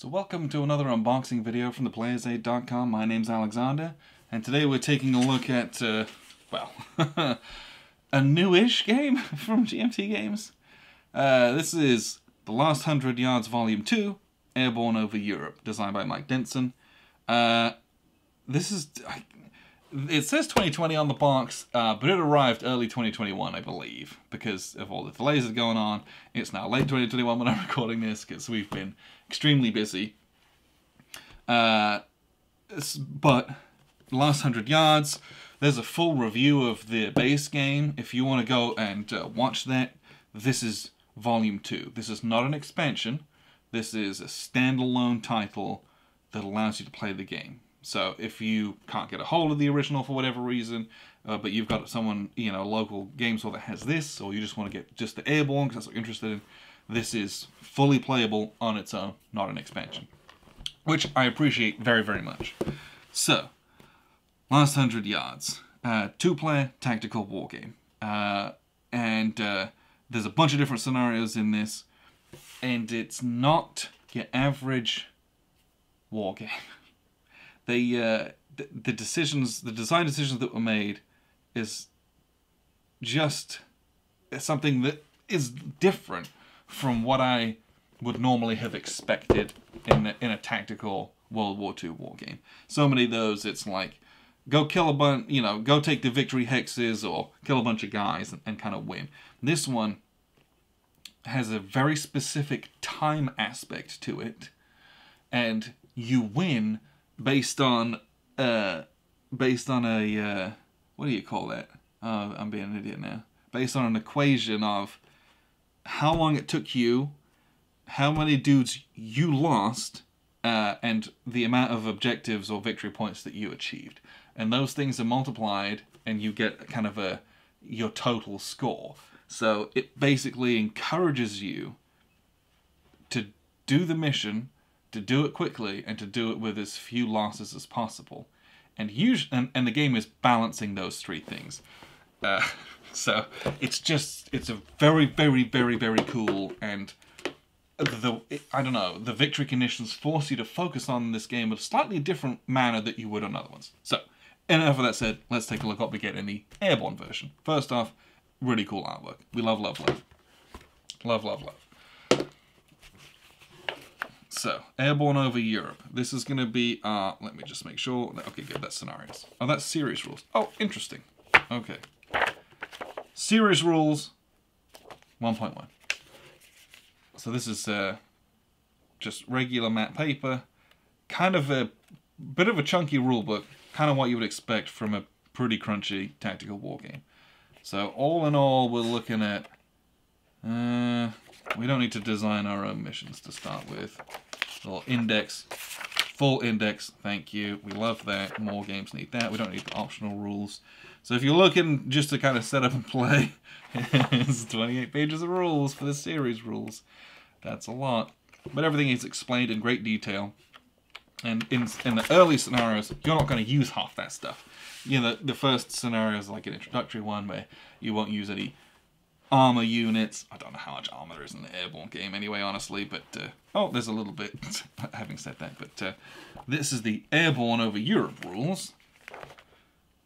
So welcome to another unboxing video from theplayersaid.com. My name's Alexander, and today we're taking a look at, well, a newish game from GMT Games. This is The Last 100 Yards Volume 2, Airborne over Europe, designed by Mike Denson. This is... It says 2020 on the box, but it arrived early 2021, I believe, because of all the delays that are going on. It's now late 2021 when I'm recording this, because we've been extremely busy. But Last 100 Yards, there's a full review of the base game. If you want to go and watch that, this is Volume 2. This is not an expansion. This is a standalone title that allows you to play the game. So if you can't get a hold of the original for whatever reason, but you've got someone, you know, a local game store that has this, or you just want to get just the Airborne because that's what you're interested in, this is fully playable on its own, not an expansion. Which I appreciate very, very much. So, Last 100 Yards. Two-player tactical war game. And there's a bunch of different scenarios in this, and it's not your average war game. The design decisions that were made is just something that is different from what I would normally have expected in a tactical World War II war game. So many of those, it's like, go kill a bunch, you know, go take the victory hexes or kill a bunch of guys and kind of win. This one has a very specific time aspect to it, and you win based on a what do you call that? Oh, I'm being an idiot now. Based on an equation of how long it took you, how many dudes you lost, and the amount of objectives or victory points that you achieved. And those things are multiplied, and you get kind of your total score. So it basically encourages you to do the mission, to do it quickly, and to do it with as few losses as possible. And the game is balancing those three things. So it's a very, very, very, very cool, and I don't know, the victory conditions force you to focus on this game in a slightly different manner that you would on other ones. So, enough of that said, let's take a look at what we get in the Airborne version. First off, really cool artwork. We love, love, love. Love, love, love. So, Airborne over Europe. This is going to be, let me just make sure. Okay, good, that's scenarios. Oh, that's series rules. Oh, interesting. Okay. Series rules 1.1. So this is just regular matte paper. Kind of a bit of a chunky rule book. Kind of what you would expect from a pretty crunchy tactical war game. So, all in all, we're looking at... we don't need to design our own missions to start with. A little index, full index, thank you. We love that. More games need that. We don't need the optional rules. So if you're looking just to kind of set up and play, it's 28 pages of rules for the series rules. That's a lot. But everything is explained in great detail. And in the early scenarios, you're not going to use half that stuff. You know, the first scenario is like an introductory one where you won't use any armor units. I don't know how much armor there is in the Airborne game anyway, honestly, but oh, there's a little bit, having said that, but this is the Airborne over Europe rules.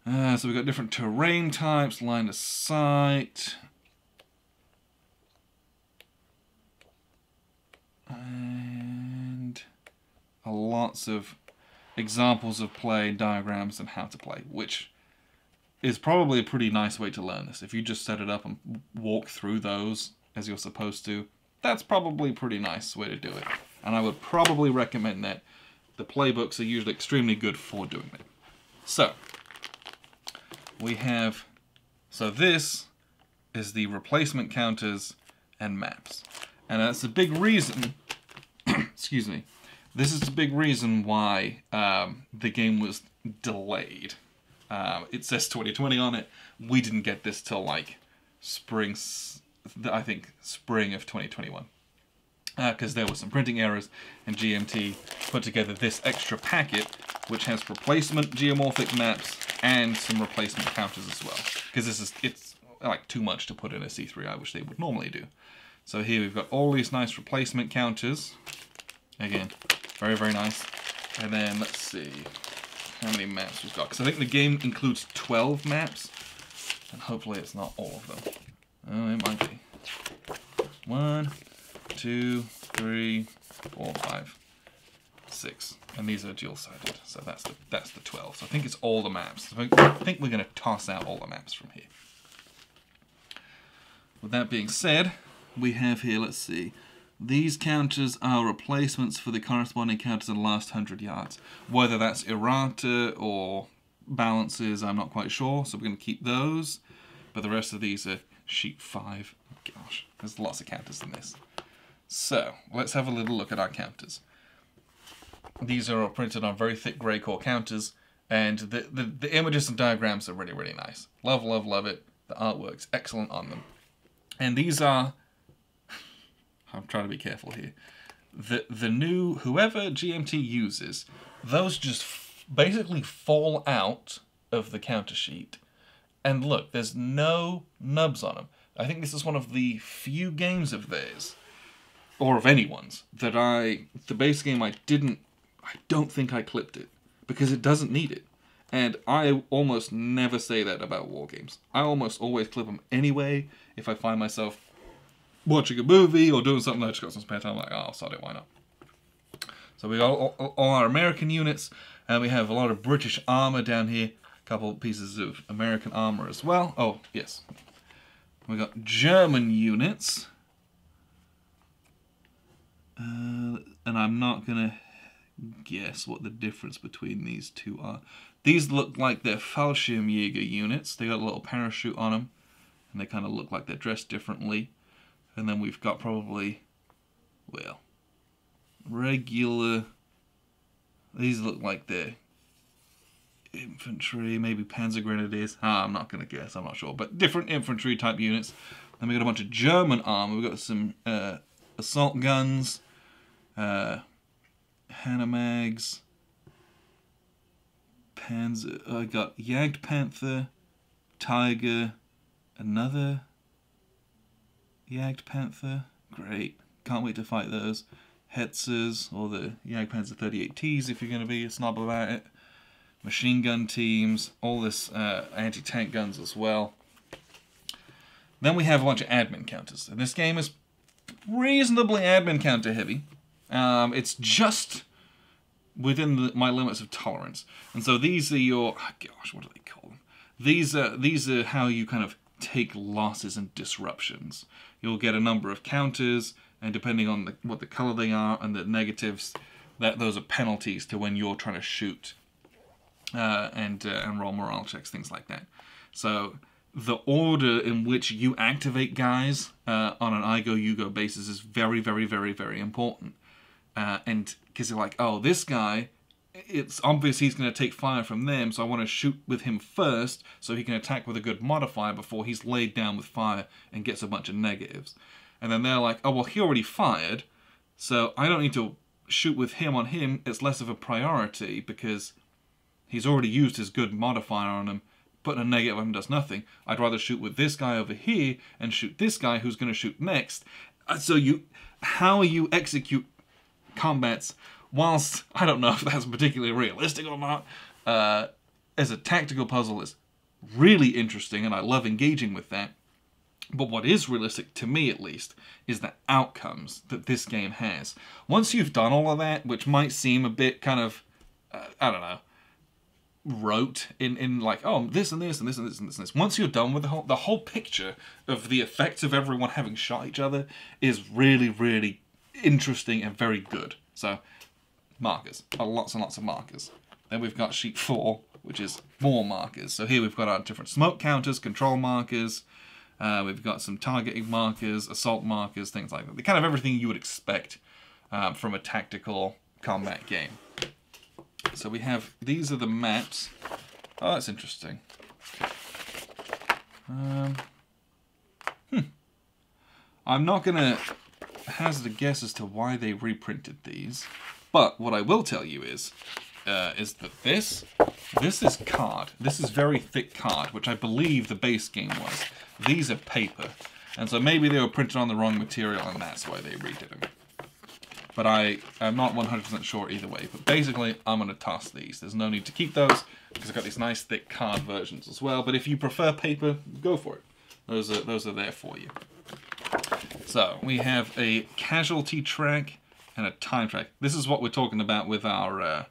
So we've got different terrain types, line of sight, and lots of examples of play, diagrams, and how to play, which is probably a pretty nice way to learn this. If you just set it up and walk through those as you're supposed to, that's probably a pretty nice way to do it. And I would probably recommend that. The playbooks are usually extremely good for doing that. So, we have... So this is the replacement counters and maps. And that's a big reason... excuse me. This is the big reason why the game was delayed. It says 2020 on it. We didn't get this till like spring, I think spring of 2021. Because there were some printing errors, and GMT put together this extra packet, which has replacement geomorphic maps and some replacement counters as well. Because it's like too much to put in a C3I, which they would normally do. So here we've got all these nice replacement counters. Again, Very, very nice. And then, let's see how many maps we've got. Because I think the game includes 12 maps. And hopefully it's not all of them. Oh, it might be. 1, 2, 3, 4, 5, 6. And these are dual-sided. So that's the 12. So I think it's all the maps. I think we're going to toss out all the maps from here. With that being said, we have here, let's see. These counters are replacements for the corresponding counters in the last 100 yards. Whether that's errata or balances, I'm not quite sure, so we're going to keep those. But the rest of these are sheet 5. Oh, gosh, there's lots of counters in this. So, let's have a little look at our counters. These are all printed on very thick grey core counters, and the images and diagrams are really, really nice. Love, love, love it. The artwork's excellent on them. And these are... I'm trying to be careful here. The new, whoever GMT uses, those just basically fall out of the counter sheet. And look, there's no nubs on them. I think this is one of the few games of theirs, or of anyone's, that the base game I don't think I clipped it, because it doesn't need it. And I almost never say that about war games. I almost always clip them anyway if I find myself watching a movie or doing something, I just got some spare time, I'm like, oh, sod it, why not? So we got all our American units, and we have a lot of British armor down here, a couple pieces of American armor as well. Oh, yes. We got German units, and I'm not gonna guess what the difference between these two are. These look like they're Fallschirmjäger units. They got a little parachute on them, and they kind of look like they're dressed differently. And then we've got probably, well, regular, these look like they're infantry, maybe Panzer Grenadiers. I'm not going to guess, I'm not sure. But different infantry type units. Then we got a bunch of German armor. We've got some assault guns, Hanemags, Panzer, I got Jagdpanther, Tiger, another Jagdpanther, great. Can't wait to fight those. Hetzers, or the Jagdpanzer 38Ts if you're going to be a snob about it. Machine gun teams, all this anti-tank guns as well. Then we have a bunch of admin counters. And this game is reasonably admin counter heavy. It's just within my limits of tolerance. And so these are your, oh gosh, what do they call them? These are how you kind of take losses and disruptions. You'll get a number of counters, and depending on what the color they are and the negatives, those are penalties to when you're trying to shoot and roll morale checks, things like that. So the order in which you activate guys on an I go, you go basis is very, very, very, very important. And because you're like, oh, this guy, it's obvious he's going to take fire from them, so I want to shoot with him first so he can attack with a good modifier before he's laid down with fire and gets a bunch of negatives. And then they're like, oh, well, he already fired, so I don't need to shoot with him on him. It's less of a priority because he's already used his good modifier on him. Putting a negative on him does nothing. I'd rather shoot with this guy over here and shoot this guy who's going to shoot next. So how you execute combats, whilst I don't know if that's particularly realistic or not, as a tactical puzzle is really interesting, and I love engaging with that. But what is realistic, to me at least, is the outcomes that this game has. Once you've done all of that, which might seem a bit kind of, I don't know, rote in like, oh, this and this and this and this and this and this. Once you're done with the whole picture of the effects of everyone having shot each other is really, really interesting and very good. So, markers. Lots and lots of markers. Then we've got sheet 4, which is more markers. So here we've got our different smoke counters, control markers. We've got some targeting markers, assault markers, things like that. Kind of everything you would expect from a tactical combat game. So we have, these are the maps. Oh, that's interesting. I'm not going to hazard a guess as to why they reprinted these. But what I will tell you is that this is card. This is very thick card, which I believe the base game was. These are paper. And so maybe they were printed on the wrong material and that's why they redid them. but I am not 100% sure either way. But basically, I'm going to toss these. There's no need to keep those, because I've got these nice thick card versions as well. But if you prefer paper, go for it. Those are there for you. So, we have a casualty track and a time track. This is what we're talking about with our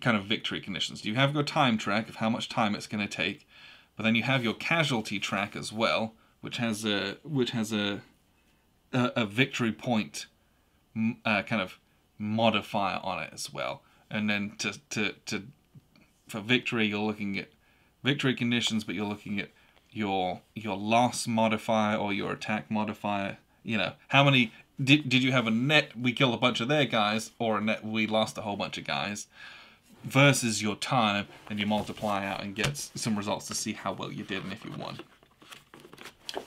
kind of victory conditions. You have your time track of how much time it's going to take, but then you have your casualty track as well, which has a victory point kind of modifier on it as well. And then for victory, you're looking at victory conditions, but you're looking at your loss modifier or your attack modifier. You know, how many did you have a net we killed a bunch of their guys, or a net we lost a whole bunch of guys, versus your time, and you multiply out and get some results to see how well you did and if you won.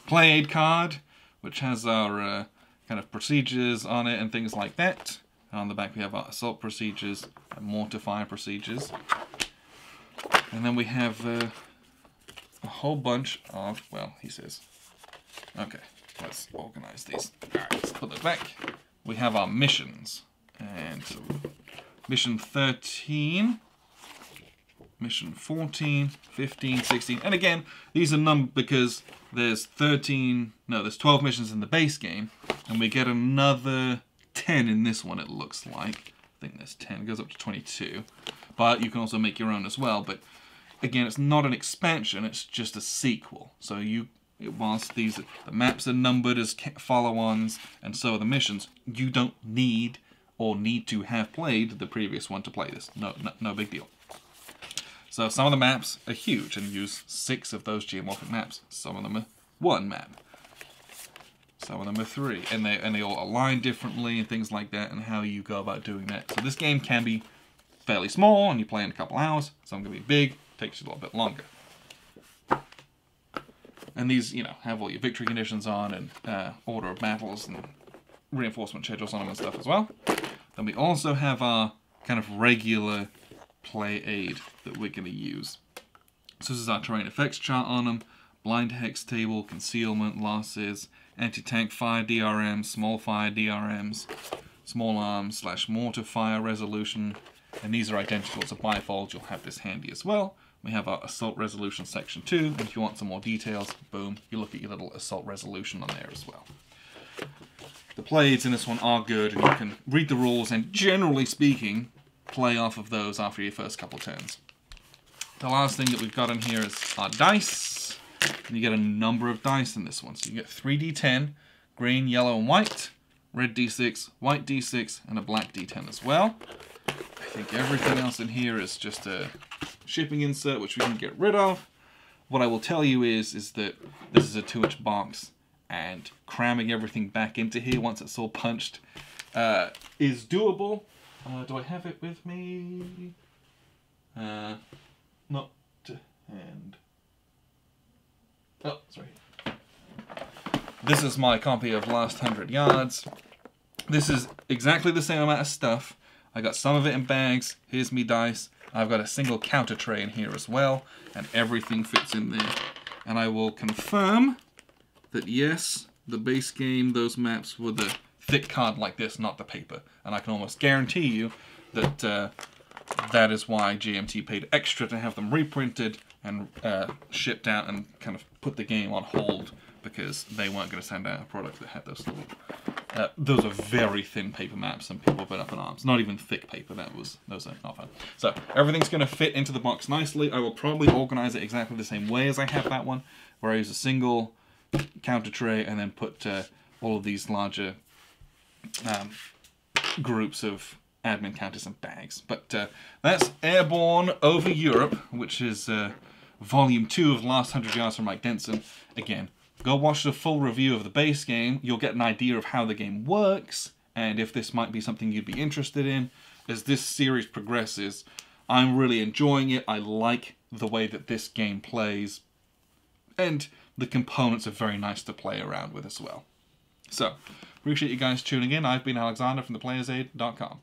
Play aid card, which has our kind of procedures on it and things like that. And on the back we have our assault procedures and mortar procedures. And then we have a whole bunch of, well, he says, okay, let's organize these. Alright, let's put it back. We have our missions. And so, mission 13, mission 14, 15, 16. And again, these are numbered because there's 12 missions in the base game, and we get another 10 in this one, it looks like. I think there's 10, it goes up to 22. But you can also make your own as well. But again, it's not an expansion, it's just a sequel. So whilst the maps are numbered as follow-ons, and so are the missions, you don't need to have played the previous one to play this. No big deal. So some of the maps are huge and use 6 of those geomorphic maps. Some of them are 1 map. Some of them are 3. And they all align differently and things like that, and how you go about doing that. So this game can be fairly small and you play in a couple hours. Some can be big, takes you a little bit longer. And these, have all your victory conditions on, and order of battles and reinforcement schedules on them and stuff as well. Then we also have our kind of regular play aid that we're going to use. So this is our terrain effects chart on them, blind hex table, concealment, losses, anti-tank fire DRMs, small fire DRMs, small arms / mortar fire resolution, and these are identical to bifold. You'll have this handy as well. We have our assault resolution section 2, and if you want some more details, boom, you look at your little assault resolution on there as well. The play aids in this one are good, and you can read the rules and, generally speaking, play off of those after your first couple turns. The last thing that we've got in here is our dice, and you get a number of dice in this one. So you get 3d10, green, yellow, and white, red d6, white d6, and a black d10 as well. I think everything else in here is just a shipping insert, which we can get rid of. What I will tell you is that this is a 2-inch box, and cramming everything back into here once it's all punched is doable. Do I have it with me? Not to hand. Oh, it's right here. This is my copy of Last 100 Yards. This is exactly the same amount of stuff. I got some of it in bags. Here's me dice. I've got a single counter tray in here as well, and everything fits in there. And I will confirm that yes, the base game, those maps were the thick card like this, not the paper. And I can almost guarantee you that that is why GMT paid extra to have them reprinted and shipped out and kind of put the game on hold, because they weren't going to send out a product that had those little... those are very thin paper maps, and people have been up in arms. Not even thick paper, those are not fun. So everything's going to fit into the box nicely. I will probably organize it exactly the same way as I have that one, where I use a single counter tray and then put all of these larger groups of admin counters and bags. But that's Airborne over Europe, which is Volume 2 of Last 100 Yards from Mike Denson. Again, go watch the full review of the base game. You'll get an idea of how the game works, and if this might be something you'd be interested in. As this series progresses, I'm really enjoying it. I like the way that this game plays, and the components are very nice to play around with as well. So, appreciate you guys tuning in. I've been Alexander from theplayersaid.com.